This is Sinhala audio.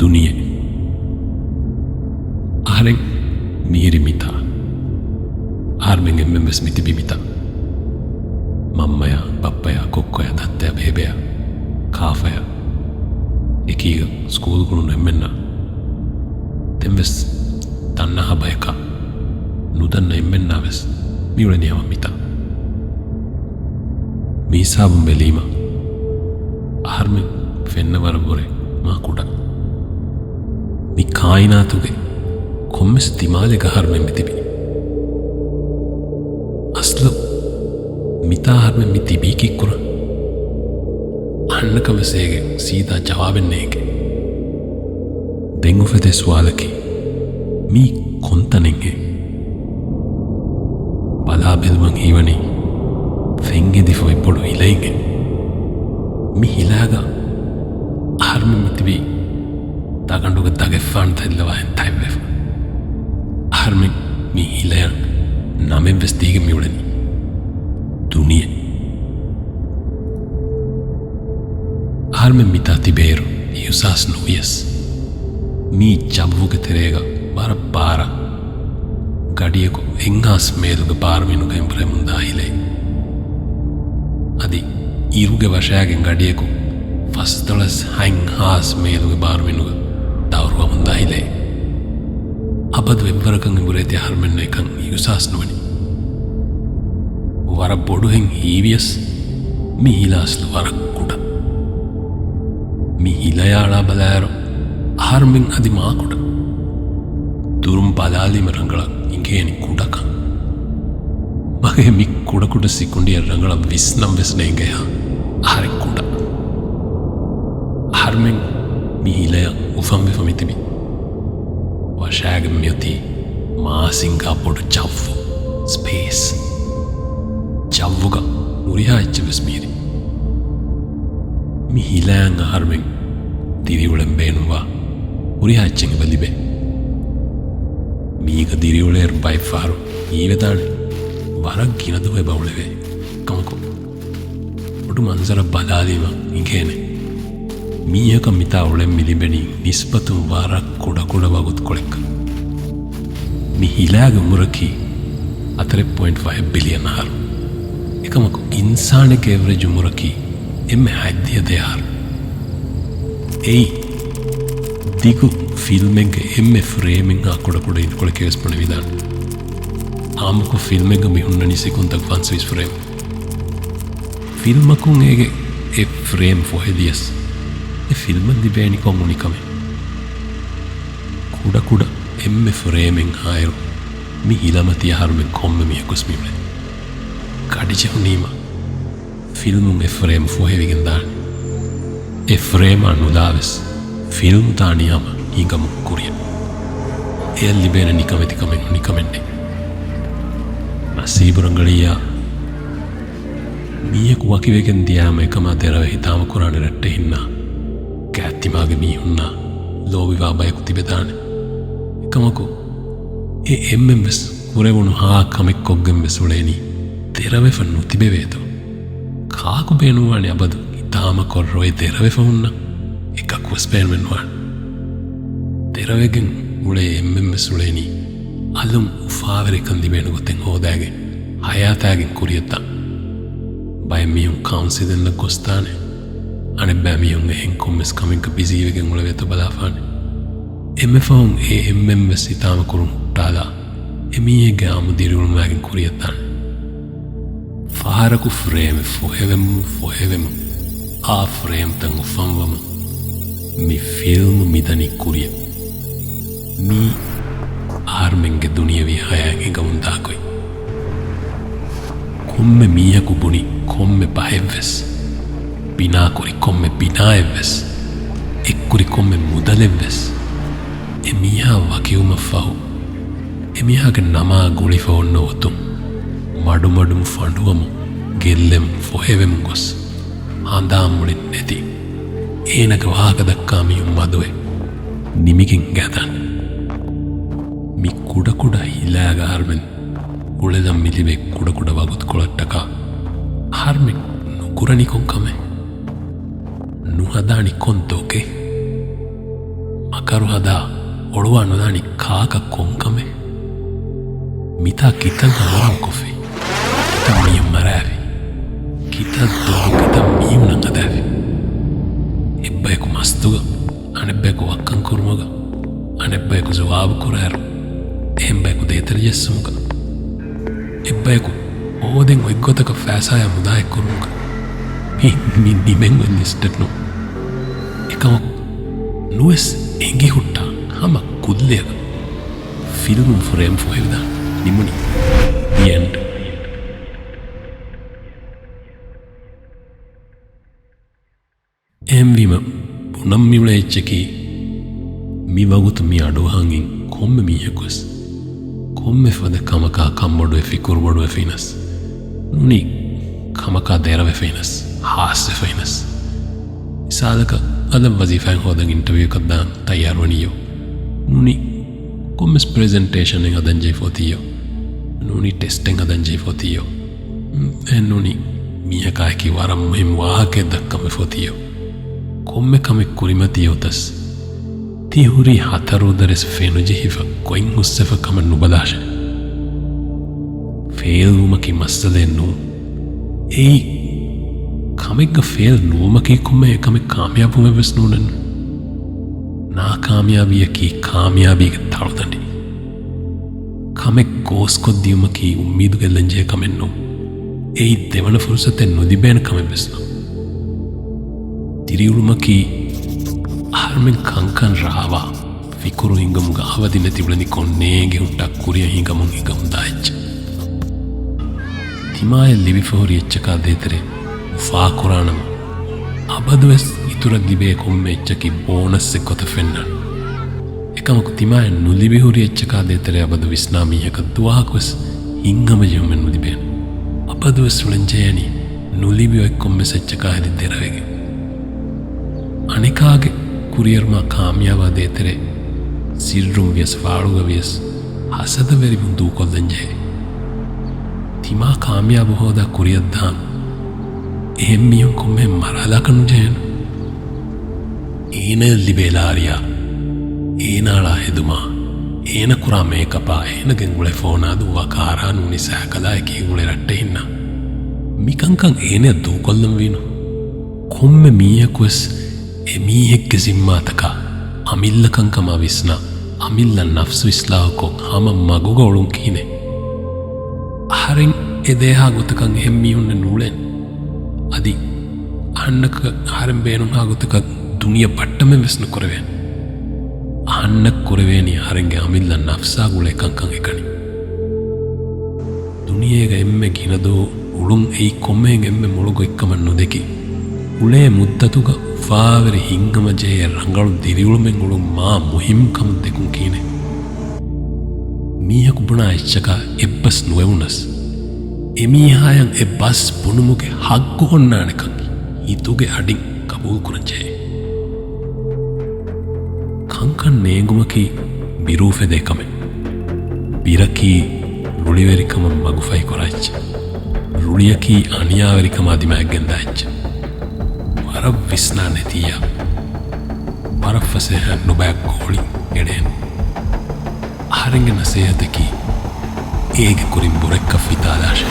दुनिये आरें मीरी मिता आर्मेंगे मेंबस मिति बिमिता मम्मया पप्पया कोक्कोया दत्तया बेबया काफया එකීග ස්කූල් ගුණු නෙම්මෙන්න තෙම්වෙස් තන්නහ බයක නුදන්න එම්මෙන්නාවෙස් මිවලනියම මිතා මීසාබුම් බෙලීම ආර්මෙ ෆෙන්නවර බොරේ මා කුඩ මි කායිනාතුගේ කොම්මස් තිමාලෙක හර්මෙන් මිතිබි අස්ලු මිතා හර්මෙන් මිතිබී කික්කුර අන්නකවසේගේ සීතා ජවාබෙන්නේගේ දෙංගුෆෙතේ ස්වාලකි මී කොන්තනෙන්ගේ බලා බෙල්මන් හීවනි ෆෙන්ගෙදි ෆොයි පොඩු හිලයිගේ මි හිලාග ආර්ම මිතිබි තගණ්ඩුක තගෙෆාන් තෙල්ලවාහෙන් තයිවෙෆ ආර්මෙන් මි හිලයන් නමෙන් වෙස්තීගේ මිවලනි දුනිය ආර්මෙන් මිතා තිබේරු යුසාස් නොවියස් මී ජබ්වුග තෙරේග බර පාර ගඩියකු එංහාස් මේදුග පාරමිනුග එම්ප්‍රෙමුන්දාහිලයි අදි ඉරුග වශයාගෙන් ගඩියකු ෆස්තොලස් හයිංහාස් මේදුග පාරමිනුග දවරුවමුන්දාහිලයි අපද වෙබ්වරකං ඉඹුරේති හර්මෙන්න එකන් යුසාස් නොවනි වර බොඩුහෙන් හීවියස් මිහිලාස්ලු වරක් කුඩ මිහිලයාලා බලෑරු ආර්මෙන් අදි මාකුඩ දුරුම් පලාලිම රංගලක් ඉගේනි කුඩක මගේ මි කුඩකුඩ සිකුණ්ඩිය රංගල විස්නම් වෙස්නේගය ආරෙක් කුඩ ආර්මෙන් මිහිලය උෆම් වෙෆමිතිබි වශෑගම් යති මාසිංගා පොඩු චව්වු ස්පේස් චව්වුග උරිහා එච්ච වෙස්මීරි මිහිලෑන් ආර්මෙන් දිරිවුලෙන් බේනුවා උරිහා එච්චෙන් බලිබේ මීග දිරිවුලේර් බයිෆාරු ඊවෙතානේ වරක් ගිනදුවේ බවුලවේ කමකු ඔඩු මන්සර බලාලීම ඉගේනේ මීයක මිතා උලෙන් මිලිබෙනී නිස්පතුන් වරක් කුඩකුඩ වගුත් කොළෙක් මිහිලාග මුරකි 4.5 බිලියන් ආරු එකමකු ඉන්සානෙක එවරේජ් මුරකි එම්මෙ හැද්දිය දෙයාරු එයි දිගු ෆිල්මෙන්ග එම්මෙ ෆ්‍රේමිං ආකොඩකොඩ ඉන්කොළ කෙවස්පන විදාන ආමුකු ෆිල්මෙන්ග මිහුන්නනි සිකුන්තක් ෆන්ස්විස් ෆ්‍රේම් ෆිල්මකුන් ඒගේ එ ෆ්‍රේම් ෆොහෙදියස් එ ෆිල්මන් දිබේනි කොමුනිකමේ කුඩකුඩ එම්මෙ ෆ්‍රේමිං ආයරු මි හිලමතිය හරුමෙන් කොම්ම මිය කුස්මිවලේ කඩිචහුනීම ෆිල්මුන් එ ෆ්‍රේම් ෆොහෙවිගෙන් දාන එ ෆ්‍රේම අනුදාවෙස් ෆිල්ම් තානියම ඊගම කුරිය එය ලිබේන නිකමෙතිකමෙන් නිකමෙන්නේ නසීබුරංගලියා මීයකු වකිවේගෙන් දියාම එකම දෙරව හිතාම කුරාණ රැට්ට හින්නා කෑත්තිමාගේ මීහුන්නා ලෝවිවා බයකු තිබෙදාන එකමකු ඒ එම්මෙම්වෙස් කුරෙවුණු හා කමෙක් කොග්ගෙන් වෙසුලේනී දෙරවෙෆ නුතිබෙවේතෝ කාකු බේනුවානි අබදු ඉතාම කොර්රොයි දෙරවෙෆ උන්න එකක් වස්පේන්වෙන්වාන් දෙරවෙගෙන් උලේ එම්මෙම්වෙස් උලේනී අල්ලුම් උෆාවරිකන් දිබේනු ගොතෙන් හෝදෑගෙන් හයාතෑගෙන් කුරියත්තා බය මියුම් කවුන්සි දෙන්න ගොස්තානේ අනෙ බෑමියුම් එහෙන් කොම්මෙස් කමින්ක බිසීවගෙන් උල වෙත බලාපානේ එම්මෙෆවුන් ඒ එම්මෙම්වෙස් ඉතාම කුරුන් හුට්ටාලා එමීයගේ ආමු දිරිවුළුමෑගෙන් කුරියත්තාන ෆාරකු ෆ්‍රේම ෆොහෙවෙමු ආ ෆ්‍රේම් තන් උෆම්වම මි ෆිල්ම් මිදනි කුරිය මී ආර්මෙන්ගේ දුනියවී හයන් එගමුන්දාකොයි කොම්මෙ මීයකු බුණි කොම්මෙ පහෙව්වෙස් බිනාකුරි කොම්මෙ බිනායෙව්වෙස් එක්කුරි කොම්මෙ මුදලෙව්වෙස් එමීහා වකිවුම ෆහු එමිහාගේ නමා ගුලිෆවන්න ඔතුම් මඩුමඩුම් ෆඩුවමු ගෙල්ලෙම් ෆොහෙවෙම් ගොස් හාන්දාම්මුලින් නැති ඒනක වාහක දක්කාමියුම් මදුවේ නිමිකින් ගැතන් මි කුඩකුඩ හිලෑගාර්මෙන් උලෙදම් මිලිවේ කුඩකුඩ වගුත් කොළට්ටකා හර්මෙක් නුකුරනිකොන් කමේ නුහදානි කොන්තෝකේ ಅಂಕರು ಹದ ಒಳುವ ಅನ್ನೋದಾಣಿ ಕಾಕ ಕೊಂಕಮೆ ಮಿತಾ ಕಿತಂಗ ಮರಂ ಕೊಫಿ ಕಿತ ಮೀಯಂ ಮರಾವಿ ಕಿತ ದೋಗು ಕಿತ ಮೀಯಂ ನಂಗದಾವಿ ಎಬ್ಬೈಕು ಮಸ್ತುಗ ಅಣೆಬ್ಬೈಕು ವಕ್ಕಂ ಕುರುಮಗ ಅಣೆಬ್ಬೈಕು ಜವಾಬು ಕುರಾರು ಎಂಬೈಕು ದೇತರ ಜೆಸ್ಸುಮುಗ ಎಬ್ಬೈಕು ಓದೆಂಗ್ ಒಯ್ಗೊತಕ ಫෑಸಾಯ ಮುದಾಯ ಕುರುಮುಗ ಮಿ ನಿಮೆಂಗ್ ಲಿಸ್ಟೆಟ್ನು එකම නුවස් එංගි හුට්ටා හම කුද්ලයක ෆිල්ම් ෆ්‍රේම් ෆොහෙවිදා නිමුණි the end එම්විම පුනම් මිවුණ එච්චකි මි වගුතු මි අඩුවහංගින් කොම්ම මීයකුස් කොම්මෙ ෆද කමකා කම්බොඩුවෙ ෆිකුරුබොඩුවෙ ෆිනස් නුනි කමකා දේරවෙ ෆිනස් ಹಾಸ್ಯ ಫೈನಸ್ ಸಾಲಕ ಅದಂ ವಜೀಫಾಂಗ್ ಹೋದಂಗೆ ಇಂಟರ್ವ್ಯೂ ಕದ್ದಾಂ ತಯಾರ್ವಣಿಯೋ ನೂನಿ ಕೊಮ್ಮೆಸ್ ಪ್ರೆಸೆಂಟೇಷನ್ ಅದಂ ಜೈಫೋತಿಯೋ ನೂನಿ ಟೆಸ್ಟಿಂಗ್ ಅದಂ ಜೈಫೋತಿಯೋ ನೂನಿ ಮೀಹ ಕಾಯ್ಕಿ ವಾರಂ ಮುಹಿಮ್ ವಾಹಕೆ ದಕ್ಕಮೆ ಫೋತಿಯೋ ಕೊಮ್ಮೆ ಕಮೆ ಕುರಿಮತಿಯೋ ತಸ್ ತಿಹುರಿ ಹತರುದರೆಸ್ ಫೇನು ಜಿಹಿಫ ಕೊಯ್ನ್ ಹುಸ್ಸೆಫ ಕಮ ನುಬದಾಶೆ ಫೇಲುಮಕಿ ಮಸ್ಸದೆ ನೂ ಏಯ್ කමෙක්ග ෆෙල් නූමකී කුම්ම එකමෙක් කාමයාපුම වෙස් නූනන් නාකාමයාබියකී කාමයාබීග තරුදඩි කමෙක් ගෝස්කොද්දියුමකී උම්මීදු ගෙල්ලංජය කමෙන්නු එයි දෙවන ෆුරුසතෙන් නොදිබෑන කමෙ වෙස්න තිරියුළුමකී ආර්මෙන් කංකන් රාවා ෆිකුරු හිංගමු ගාවදින තිබලනි කොන්නේගේ හුට්ටක් කුරිය හිංගමුන් හිඟම් දාච්ච තිමාය ලිවිෆෝරි එච්චකා දේතරේ ಫಾಕುರಾಣಮ ಅಬದುವೆಸ್ ಇತುರ ದಿಬೆ ಕೊಮ್ಮೆ ಎಚ್ಚಕಿ ಬೋನಸ್ ಕೊತ ಫೆನ್ನನ್ එකමಕು ತಿಮಾಯ ನುಲಿಬಿಹುರಿ ಎಚ್ಚಕಾ ದೇತರೆ ಅಬದು ವಿಸ್ನಾಮೀಯಕ ದುವಾಹಕವೆಸ್ ಹಿಂಗಮ ಜೀವಮೆನ್ ನುಲಿಬೇನ್ ಅಬದುವೆಸ್ ಸುಳಂಜಯನಿ ನುಲಿಬಿಯೊ ಕೊಮ್ಮೆ ಸೆಚ್ಚಕಾ ಹೆದಿದ್ದೆರವೆಗೆ ಅಣಿಕಾಗೆ ಕುರಿಯರ್ಮ ಕಾಮ್ಯಾವ ದೇತರೆ ಸಿರ್ರುಂ ವಿಯಸ್ ಫಾಳುಗ ವಿಯಸ್ ಹಸದ ವೆರಿ ಮುಂದೂ ಕೊಲ್ಲಂಜೆ ತಿಮಾ ಕಾಮ್ಯಾಬ ಹೋದ ಕುರಿಯದ್ದಾನ್ එහෙම්මියන් කොම්මෙ මරාදාකනු ජයන ඒන ලිබේලාරියා ඒනාලා හෙදුමා ඒන කුරා මේකපා ඒනගෙන් ගුಳೆ ෆෝනාදු වකාරා නුනි සෑකලා එකී ගුಳೆ රට්ට ඉන්න මිකංකං ඒන දූ කොල්ලම් වීනු කොම්මෙ මීයකුස් එමීහෙක්ගෙ සිම්මාතකා අමිල්ලකංකම විස්නා අමිල්ල නෆ්සු ඉස්ලාහකොක් හම මගුග ඔළුන් කීනේ හරින් එදේහා ගොතකං එහෙම්මියුන්න නූලෙන් ಅದಿ ಅಣ್ಣಕ ಹಾರೆಂಬೇನು ಆಗುತ್ತಕ ದುನಿಯ ಬಟ್ಟಮೆ ವೆಸ್ನು ಕೊರವೇನ್ ಅಣ್ಣಕ್ ಕೊರವೇನಿ ಹಾರೆಂಗೆ ಅಮಿಲ್ಲ ನಫ್ಸಾಗುಳೆ ಕಂಕಂಗೆ ಕಣಿ ದುನಿಯೆಗ ಎಮ್ಮೆ ಗಿನದು ಉಳುಂ ಐ ಕೊಮ್ಮೆಗೆ ಎಮ್ಮೆ ಮುಳುಗು ಇಕ್ಕಮನ್ನು ದೆಕಿ ಉಳೇ ಮುದ್ದತುಗ ಉಫಾವೆರಿ ಹಿಂಗಮ ಜೇಯ ರಂಗಳು ದಿರಿಯುಳುಮೆಂಗ್ ಉಳುಂ ಮಾ ಮುಹಿಂ ಕಮ್ ದೆಕುಂ ಕೀನೆ ಮೀಹಕು ಬುಣ ಎಚ್ಚಕ ಎಬ್ಬಸ್ ನುವೆವುನಸ್ එමීහායන් එ බස් පුුණුමුගේ හක්ගු හොන්නානකං හිතුගේ අඩින් කබූල් කුරංජේ කංකන් නේගුමකී බිරූෆෙදේකමෙන් බිරකී රුලිවෙරිකම මගුෆයි කොරච්ච රුලියකී අනියාවරිකම අධිමැක්ගෙන්දාච්ච වර විස්නා නැතිය වරෆසෙහ නොබැක් ගෝලි එඩෙන් හරිගෙන සේහතකී ඒගෙ කුරින් බොරෙක්ක ෆිතාදාශය